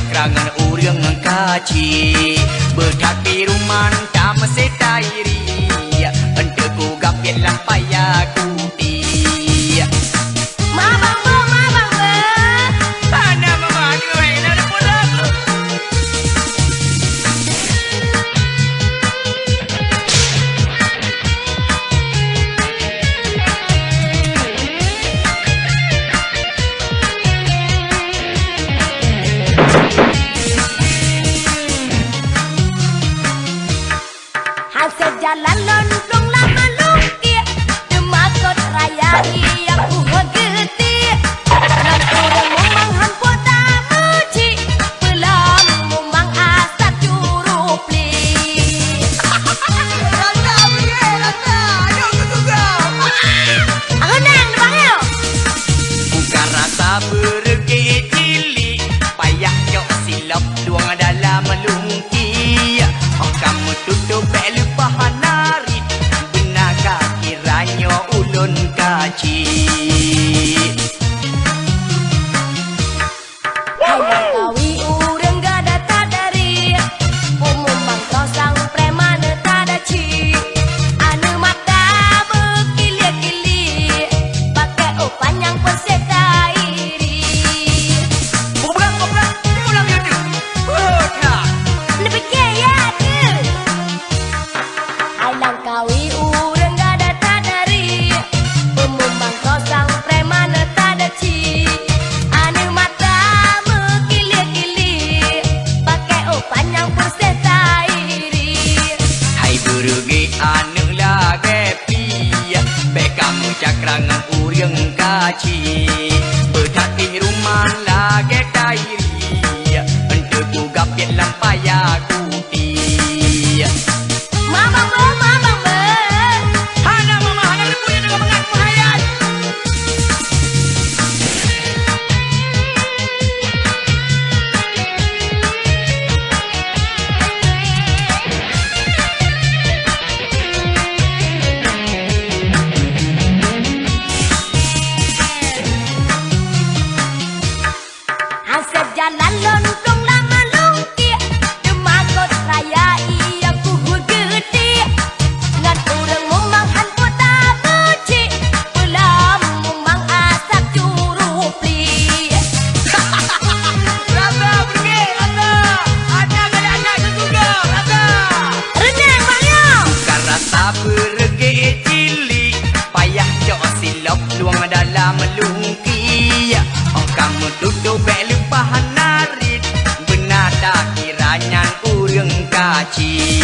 cakrangan urang kaci berdak di rumah tam setairi ente ku gapet lampaya kuti Mabang be ana mama gue na pula Hasil jalan lontrong lama lungkir Demakot raya yang uhegeti Nan urang memang hampa tak muci Pelam memang asap curupli Rata boleh rata Aduh kegugau Agenang debangnya bukan rasa berge cili payah jok silap luang dalam lungki kamu tutup belu pahanari benaka kiranya ulun kaci Ayah kawi urang gada tadari Umum bangkau sang preman tadaci Anu mata berkili-kili Pakai upan yang persetairi Obrak pulang itu tak Lebih kaya tu Ayah kawi urang gada tadari Umum bangkau sang preman tadaci Anu mata berkili-kili Pakai upan yang persetairi hai berugi anu lage pia be kamu cakrangan urang kaci berhati rumah lage kairi ente ku gapet lampaya kuti Mabang be hana mama hana punya dengan mengaku hayat Hasil jalan lontrong lama lungkir Demakot raya iya kuhur gede Ngan urang memang hanpu tak muci Pelam memang asap curupli rata pergi rata ada kali anak juga rata Renang banyo bukan rasa pergi cili payah jok silap luang dalam lungki kamu duduk belu pahan narit benar tak kiranya urang kaci